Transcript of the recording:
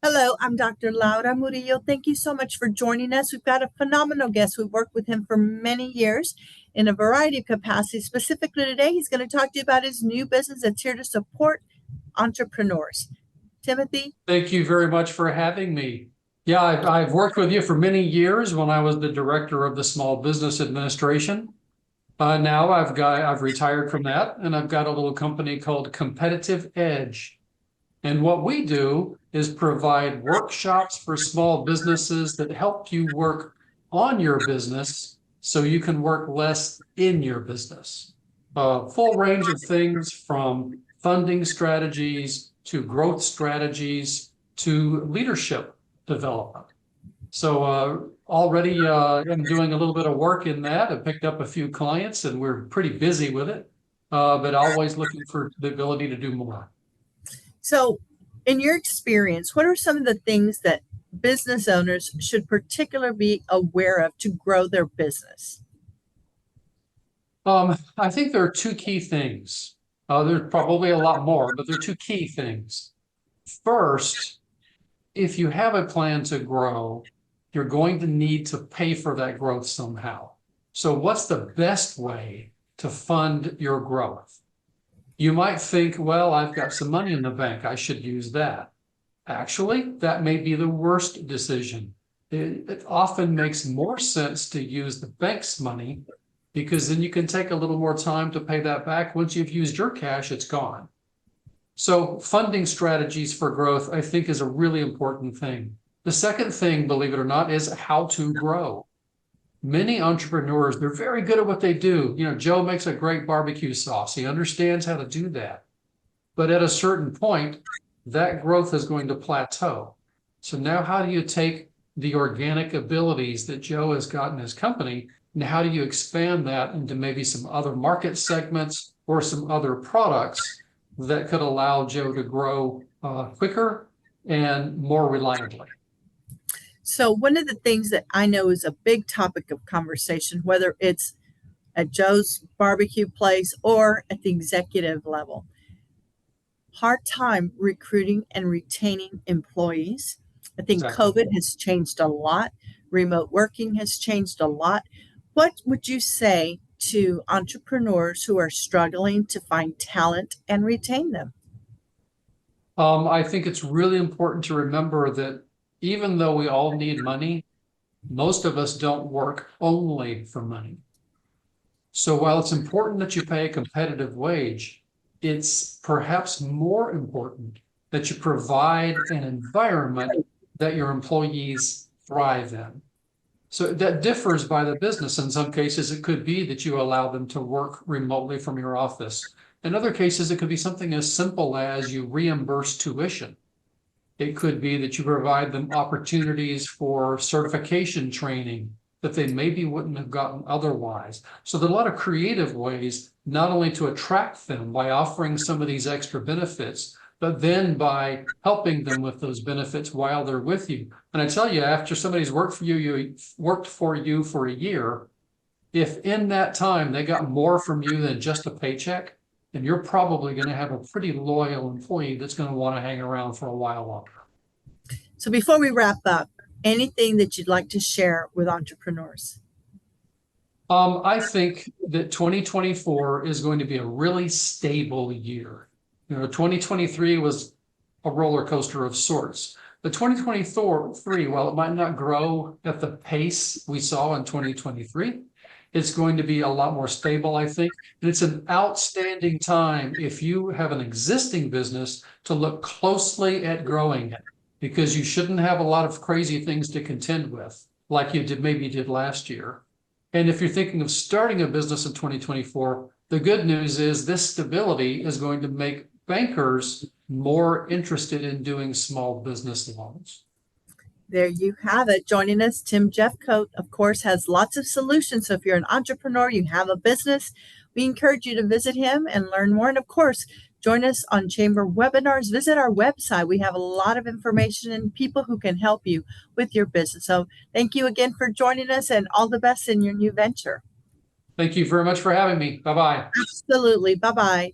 Hello, I'm Dr. Laura Murillo. Thank you so much for joining us. We've got a phenomenal guest. We've worked with him for many years in a variety of capacities. Specifically today, he's going to talk to you about his new business that's here to support entrepreneurs. Timothy? Thank you very much for having me. Yeah, I've worked with you for many years when I was the director of the Small Business Administration. Now I've retired from that, and I've got a little company called Competitive Edge. And what we do is provide workshops for small businesses that help you work on your business so you can work less in your business. A full range of things from funding strategies to growth strategies to leadership development. So already I'm doing a little bit of work in that. I picked up a few clients and we're pretty busy with it, but always looking for the ability to do more. So, in your experience, what are some of the things that business owners should particularly be aware of to grow their business? I think there are two key things. There's probably a lot more, but there are two key things. First, if you have a plan to grow, you're going to need to pay for that growth somehow. So what's the best way to fund your growth? You might think, well, I've got some money in the bank, I should use that. Actually, that may be the worst decision. It often makes more sense to use the bank's money because then you can take a little more time to pay that back. Once you've used your cash, it's gone. So funding strategies for growth, I think, is a really important thing. The second thing, believe it or not, is how to grow. Many entrepreneurs, they're very good at what they do. You know, Joe makes a great barbecue sauce. He understands how to do that. But at a certain point, that growth is going to plateau. So now how do you take the organic abilities that Joe has got in his company, and how do you expand that into maybe some other market segments or some other products that could allow Joe to grow quicker and more reliably? So, one of the things that I know is a big topic of conversation, whether it's at Joe's barbecue place or at the executive level, hard time recruiting and retaining employees. I think Exactly. COVID has changed a lot. Remote working has changed a lot. What would you say to entrepreneurs who are struggling to find talent and retain them? I think it's really important to remember that even though we all need money, most of us don't work only for money. So while it's important that you pay a competitive wage, it's perhaps more important that you provide an environment that your employees thrive in. So that differs by the business. In some cases, it could be that you allow them to work remotely from your office. In other cases, it could be something as simple as you reimburse tuition. It could be that you provide them opportunities for certification training that they maybe wouldn't have gotten otherwise. So there are a lot of creative ways, not only to attract them by offering some of these extra benefits, but then by helping them with those benefits while they're with you. And I tell you, after somebody's worked for you for a year, if in that time they got more from you than just a paycheck, then you're probably going to have a pretty loyal employee that's going to want to hang around for a while longer. So, before we wrap up, anything that you'd like to share with entrepreneurs? I think that 2024 is going to be a really stable year. You know, 2023 was a roller coaster of sorts. But 2023, while it might not grow at the pace we saw in 2023, it's going to be a lot more stable, I think. And it's an outstanding time if you have an existing business to look closely at growing it, because you shouldn't have a lot of crazy things to contend with, like you did last year. And if you're thinking of starting a business in 2024, the good news is this stability is going to make bankers more interested in doing small business loans. There you have it. Joining us, Tim Jeffcoat, of course, has lots of solutions. So if you're an entrepreneur, you have a business, we encourage you to visit him and learn more. And of course, join us on Chamber webinars. Visit our website. We have a lot of information and people who can help you with your business. So thank you again for joining us and all the best in your new venture. Thank you very much for having me. Bye-bye. Absolutely. Bye-bye.